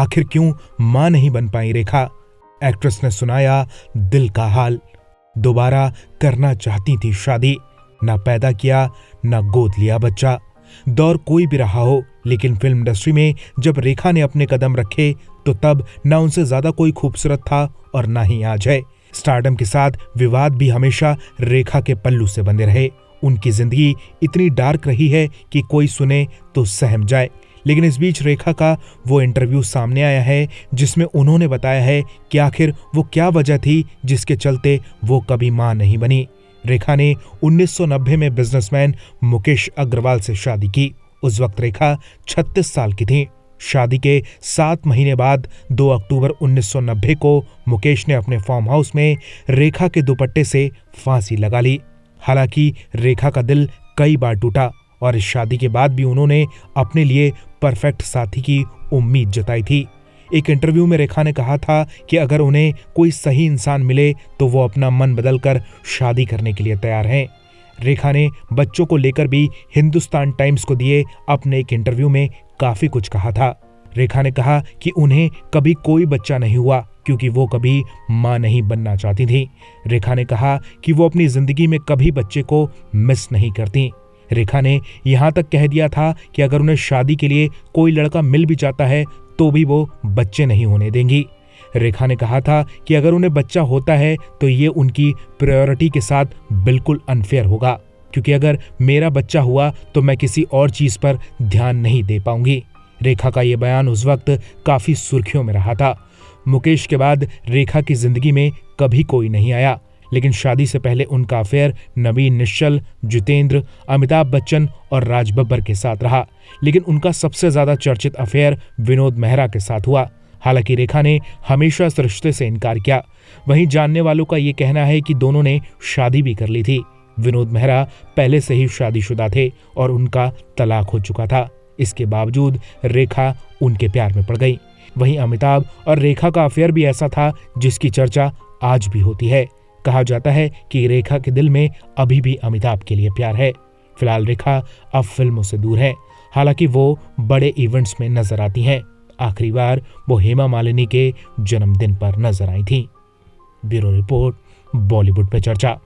आखिर क्यों मां नहीं बन पाई रेखा? एक्ट्रेस ने सुनाया दिल का हाल। दोबारा करना चाहती थी शादी, ना पैदा किया ना गोद लिया बच्चा। दौर कोई भी रहा हो, लेकिन फिल्म इंडस्ट्री में जब रेखा ने अपने कदम रखे तो तब ना उनसे ज्यादा कोई खूबसूरत था और ना ही आज है। स्टारडम के साथ विवाद भी हमेशा रेखा के पल्लू से बंधे रहे। उनकी जिंदगी इतनी डार्क रही है कि कोई सुने तो सहम जाए। लेकिन इस बीच रेखा का वो इंटरव्यू सामने आया है जिसमें उन्होंने बताया है कि आखिर वो क्या वजह थी जिसके चलते वो कभी मां नहीं बनी। रेखा ने 1990 में बिजनेसमैन मुकेश अग्रवाल से शादी की। उस वक्त रेखा 36 साल की थी। शादी के 7 महीने बाद 2 अक्टूबर 1990 को मुकेश ने अपने फार्म हाउस में रेखा के दुपट्टे से फांसी लगा ली। हालांकि रेखा का दिल कई बार टूटा और इस शादी के बाद भी उन्होंने अपने लिए परफेक्ट साथी की उम्मीद जताई थी। एक इंटरव्यू में रेखा ने कहा था कि अगर उन्हें कोई सही इंसान मिले तो वो अपना मन बदलकर शादी करने के लिए तैयार हैं। रेखा ने बच्चों को लेकर भी हिंदुस्तान टाइम्स को दिए अपने एक इंटरव्यू में काफी कुछ कहा था। रेखा ने कहा कि उन्हें कभी कोई बच्चा नहीं हुआ क्योंकि वो कभी मां नहीं बनना चाहती थी। रेखा ने कहा कि वो अपनी जिंदगी में कभी बच्चे को मिस नहीं करती। रेखा ने यहां तक कह दिया था कि अगर उन्हें शादी के लिए कोई लड़का मिल भी जाता है तो भी वो बच्चे नहीं होने देंगी। रेखा ने कहा था कि अगर उन्हें बच्चा होता है तो ये उनकी प्रायोरिटी के साथ बिल्कुल अनफेयर होगा, क्योंकि अगर मेरा बच्चा हुआ तो मैं किसी और चीज पर ध्यान नहीं दे पाऊंगी। रेखा का ये बयान उस वक्त काफी सुर्खियों में रहा था। मुकेश के बाद रेखा की जिंदगी में कभी कोई नहीं आया, लेकिन शादी से पहले उनका अफेयर नवीन निश्चल, जितेंद्र, अमिताभ बच्चन और राज बब्बर के साथ रहा। लेकिन उनका सबसे ज्यादा चर्चित अफेयर विनोद मेहरा के साथ हुआ। हालांकि रेखा ने हमेशा इस रिश्ते से इनकार किया। वहीं जानने वालों का ये कहना है कि दोनों ने शादी भी कर ली थी। विनोद मेहरा पहले से ही शादीशुदा थे और उनका तलाक हो चुका था। इसके बावजूद रेखा उनके प्यार में पड़ गई। वहीं अमिताभ और रेखा का अफेयर भी ऐसा था जिसकी चर्चा आज भी होती है। कहा जाता है कि रेखा के दिल में अभी भी अमिताभ के लिए प्यार है। फिलहाल रेखा अब फिल्मों से दूर है, हालांकि वो बड़े इवेंट्स में नजर आती हैं। आखिरी बार वो हेमा मालिनी के जन्मदिन पर नजर आई थी। ब्यूरो रिपोर्ट, बॉलीवुड पे चर्चा।